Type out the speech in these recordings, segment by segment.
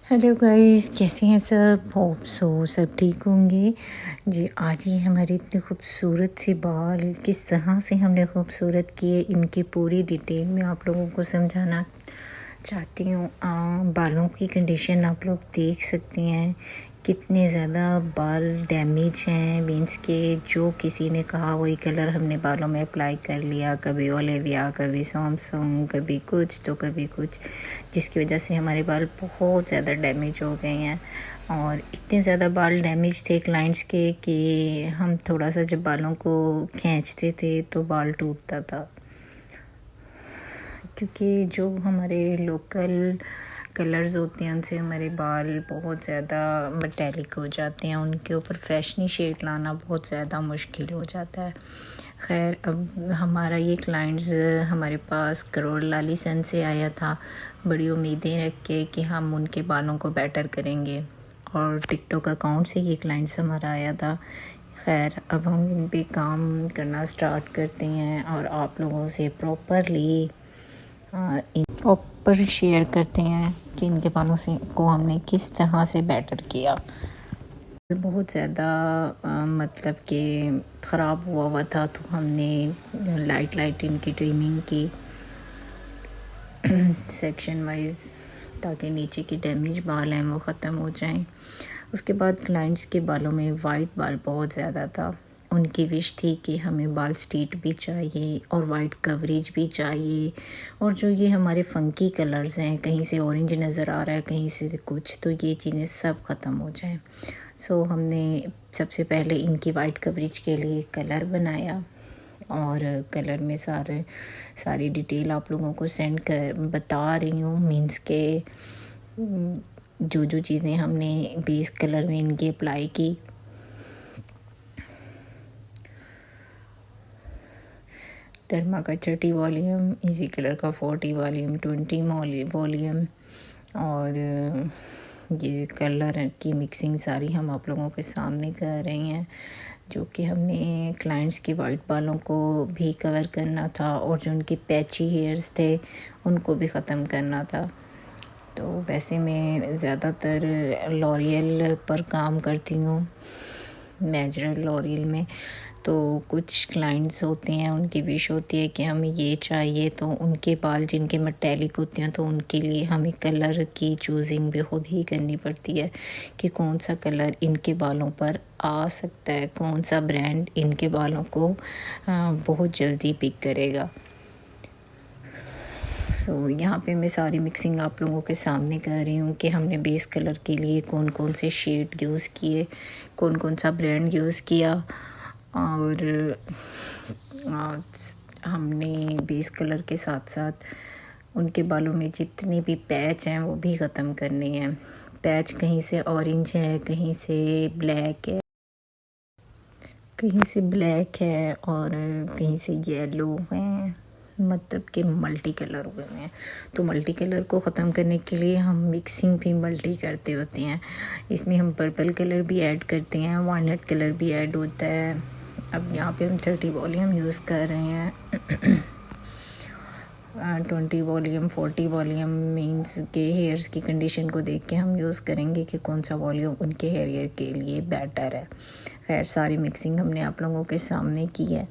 Hello guys, कैसे हैं सब? होप सो सब ठीक होंगे जी। आज ही हमारे इतने खूबसूरत से बाल किस तरह से हमने खूबसूरत किए, इनकी पूरी डिटेल में आप लोगों को समझाना चाहती हूँ। बालों की कंडीशन आप लोग देख सकते हैं, कितने ज़्यादा बाल डैमेज हैं। मीन्स के जो किसी ने कहा वही कलर हमने बालों में अप्लाई कर लिया, कभी ओलिविया, कभी सैमसंग, कभी कुछ तो कभी कुछ, जिसकी वजह से हमारे बाल बहुत ज़्यादा डैमेज हो गए हैं। और इतने ज़्यादा बाल डैमेज थे क्लाइंट्स के कि हम थोड़ा सा जब बालों को खींचते थे तो बाल टूटता था, क्योंकि जो हमारे लोकल कलर्स होते हैं उनसे हमारे बाल बहुत ज़्यादा मेटेलिक हो जाते हैं, उनके ऊपर फैशनी शेड लाना बहुत ज़्यादा मुश्किल हो जाता है। खैर, अब हमारा ये क्लाइंट्स हमारे पास करोड़ लाली सन से आया था, बड़ी उम्मीदें रख के कि हम उनके बालों को बेटर करेंगे, और टिकटॉक अकाउंट से ये क्लाइंट्स हमारा आया था। खैर, अब हम इन पे काम करना स्टार्ट करते हैं और आप लोगों से प्रॉपरली प्रॉपर शेयर करते हैं कि इनके बालों से को हमने किस तरह से बेटर किया। बहुत ज़्यादा मतलब कि ख़राब हुआ था, तो हमने लाइट इनकी ट्रिमिंग की सेक्शन वाइज, ताकि नीचे की डैमेज बाल हैं वो ख़त्म हो जाएं। उसके बाद क्लाइंट्स के बालों में वाइट बाल बहुत ज़्यादा था। उनकी विश थी कि हमें बाल स्ट्रीट भी चाहिए और वाइट कवरेज भी चाहिए, और जो ये हमारे फ़ंकी कलर्स हैं, कहीं से ऑरेंज नज़र आ रहा है, कहीं से कुछ, तो ये चीज़ें सब ख़त्म हो जाएं। सो हमने सबसे पहले इनकी वाइट कवरेज के लिए कलर बनाया, और कलर में सारी डिटेल आप लोगों को सेंड कर बता रही हूँ। मीन्स के जो चीज़ें हमने बेस कलर में इनके अप्लाई की, डर्मा का 30 वॉल्यूम, इजी कलर का 40 वॉल्यूम, 20 वॉल्यूम, और ये कलर की मिक्सिंग सारी हम आप लोगों के सामने कर रही हैं, जो कि हमने क्लाइंट्स के वाइट बालों को भी कवर करना था, और जो उनके पैची हेयर्स थे उनको भी ख़त्म करना था। तो वैसे मैं ज़्यादातर लॉरियल पर काम करती हूँ, मेजरल लॉरियल में। तो कुछ क्लाइंट्स होते हैं, उनकी विश होती है कि हमें ये चाहिए, तो उनके बाल जिनके मेटेलिक होते हैं तो उनके लिए हमें कलर की चूजिंग भी खुद ही करनी पड़ती है कि कौन सा कलर इनके बालों पर आ सकता है, कौन सा ब्रांड इनके बालों को बहुत जल्दी पिक करेगा। यहाँ पे मैं सारी मिक्सिंग आप लोगों के सामने कर रही हूँ कि हमने बेस कलर के लिए कौन कौन से शेड यूज़ किए, कौन कौन सा ब्रांड यूज़ किया, और हमने बेस कलर के साथ साथ उनके बालों में जितने भी पैच हैं वो भी ख़त्म करने हैं। पैच कहीं से ऑरेंज है, कहीं से ब्लैक है, कहीं से ब्लैक है, और कहीं से येलो है, मतलब कि मल्टी कलर हुए हैं। तो मल्टी कलर को ख़त्म करने के लिए हम मिक्सिंग भी मल्टी करते होते हैं। इसमें हम पर्पल कलर भी ऐड करते हैं, वायलेट कलर भी ऐड होता है। अब यहाँ पे हम 30 वॉल्यूम यूज़ कर रहे हैं। 20 वॉल्यूम, 40 वॉल्यूम, मीन्स के हेयर्स की कंडीशन को देख के हम यूज़ करेंगे कि कौन सा वॉल्यूम उनके हेयर के लिए बेटर है। खैर, सारी मिक्सिंग हमने आप लोगों के सामने की है,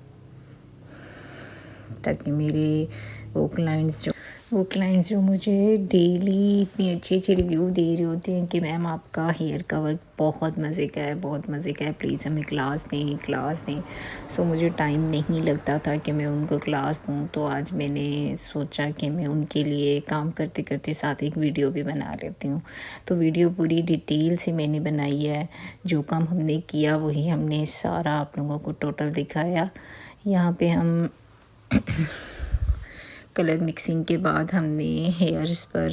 ताकि मेरे वो क्लाइंट्स जो मुझे डेली इतनी अच्छी रिव्यू दे रहे होते हैं कि मैम आपका हेयर कवर बहुत मज़े का है, बहुत मज़े का है, प्लीज़ हमें क्लास दें। सो मुझे टाइम नहीं लगता था कि मैं उनको क्लास दूँ, तो आज मैंने सोचा कि मैं उनके लिए काम करते करते साथ एक वीडियो भी बना लेती हूँ। तो वीडियो पूरी डिटेल से मैंने बनाई है, जो काम हमने किया वही हमने सारा आप लोगों को टोटल दिखाया। यहाँ पे हम कलर मिक्सिंग के बाद हमने हेयर्स पर,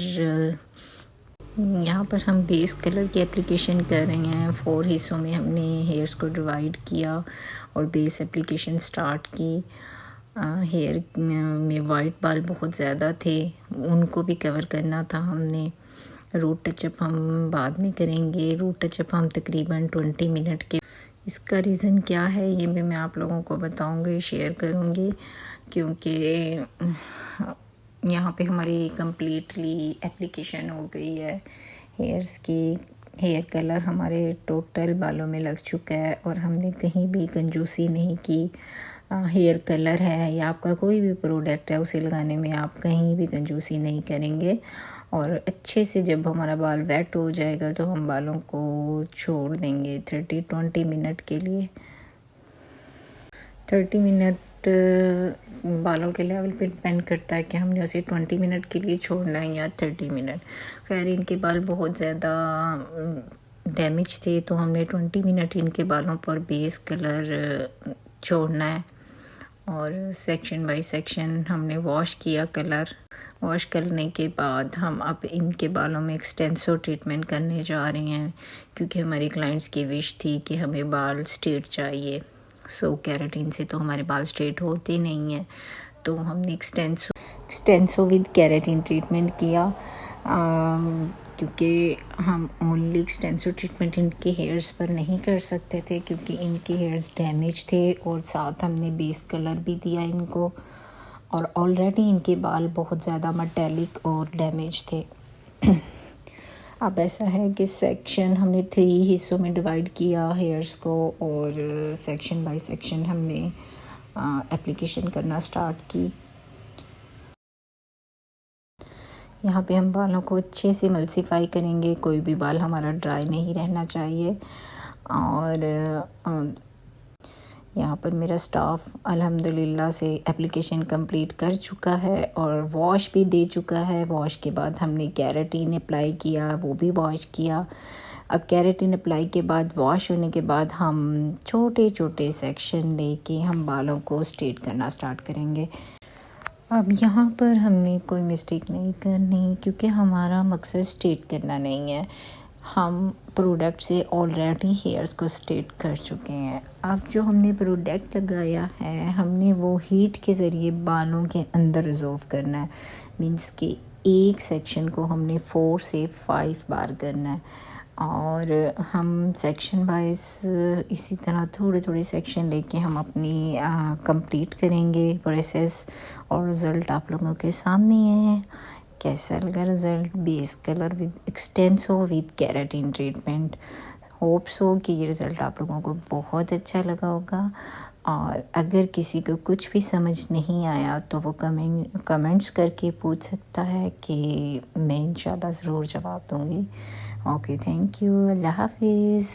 यहाँ पर हम बेस कलर की एप्लीकेशन कर रहे हैं। 4 हिस्सों में हमने हेयर्स को डिवाइड किया और बेस एप्लीकेशन स्टार्ट की। हेयर में वाइट बाल बहुत ज़्यादा थे, उनको भी कवर करना था हमने। रूट टचअप हम बाद में करेंगे। रूट टचअप हम तकरीबन 20 मिनट के, इसका रीज़न क्या है ये भी मैं आप लोगों को बताऊंगी, शेयर करूंगी, क्योंकि यहाँ पे हमारी कम्प्लीटली एप्लीकेशन हो गई है हेयर कलर हमारे टोटल बालों में लग चुका है और हमने कहीं भी कंजूसी नहीं की। हेयर कलर है या आपका कोई भी प्रोडक्ट है उसे लगाने में आप कहीं भी कंजूसी नहीं करेंगे। और अच्छे से जब हमारा बाल वेट हो जाएगा तो हम बालों को छोड़ देंगे 30-20 मिनट के लिए। 30 मिनट बालों के लेवल पे डिपेंड करता है कि हमने उसे 20 मिनट के लिए छोड़ना है या 30 मिनट। खैर इनके बाल बहुत ज़्यादा डैमेज थे तो हमने 20 मिनट इनके बालों पर बेस कलर छोड़ना है। और सेक्शन बाय सेक्शन हमने वॉश किया कलर। वॉश करने के बाद हम अब इनके बालों में एक्सटेंसो ट्रीटमेंट करने जा रहे हैं क्योंकि हमारी क्लाइंट्स की विश थी कि हमें बाल स्ट्रेट चाहिए। सो केराटिन से तो हमारे बाल स्ट्रेट होते नहीं हैं, तो हमने एक्सटेंसो विद केराटिन ट्रीटमेंट किया क्योंकि हम ओनली एक्सटेंसो ट्रीटमेंट इनके हेयर्स पर नहीं कर सकते थे क्योंकि इनके हेयर्स डैमेज थे और साथ हमने बेस कलर भी दिया इनको और ऑलरेडी इनके बाल बहुत ज़्यादा मेटालिक और डैमेज थे। अब ऐसा है कि सेक्शन हमने 3 हिस्सों में डिवाइड किया हेयर्स को और सेक्शन बाय सेक्शन हमने एप्लीकेशन करना स्टार्ट की। यहाँ पे हम बालों को अच्छे से मल्सीफाई करेंगे, कोई भी बाल हमारा ड्राई नहीं रहना चाहिए। और यहाँ पर मेरा स्टाफ अल्हम्दुलिल्लाह से एप्लीकेशन कंप्लीट कर चुका है और वॉश भी दे चुका है। वॉश के बाद हमने केराटिन अप्लाई किया, वो भी वॉश किया। अब केराटिन अप्लाई के बाद वॉश होने के बाद हम छोटे छोटे सेक्शन लेके हम बालों को स्ट्रेट करना स्टार्ट करेंगे। अब यहाँ पर हमने कोई मिस्टेक नहीं करनी क्योंकि हमारा मकसद स्ट्रेट करना नहीं है। हम प्रोडक्ट से ऑलरेडी हेयर्स को स्ट्रेट कर चुके हैं। अब जो हमने प्रोडक्ट लगाया है हमने वो हीट के ज़रिए बालों के अंदर रिजॉल्व करना है। मींस कि एक सेक्शन को हमने 4 से 5 बार करना है और हम सेक्शन वाइज इसी तरह थोड़े थोड़े सेक्शन लेके हम अपनी कंप्लीट करेंगे प्रोसेस। और रिज़ल्ट आप लोगों के सामने है। कैसा लगा result? Base colour with Xtenso with keratin treatment. Hopes हो कि ये रिज़ल्ट आप लोगों को बहुत अच्छा लगा होगा। और अगर किसी को कुछ भी समझ नहीं आया तो वो कमेंट्स करके पूछ सकता है कि मैं इंशाल्लाह ज़रूर जवाब दूँगी। Okay, thank you. अल्लाह हाफिज़।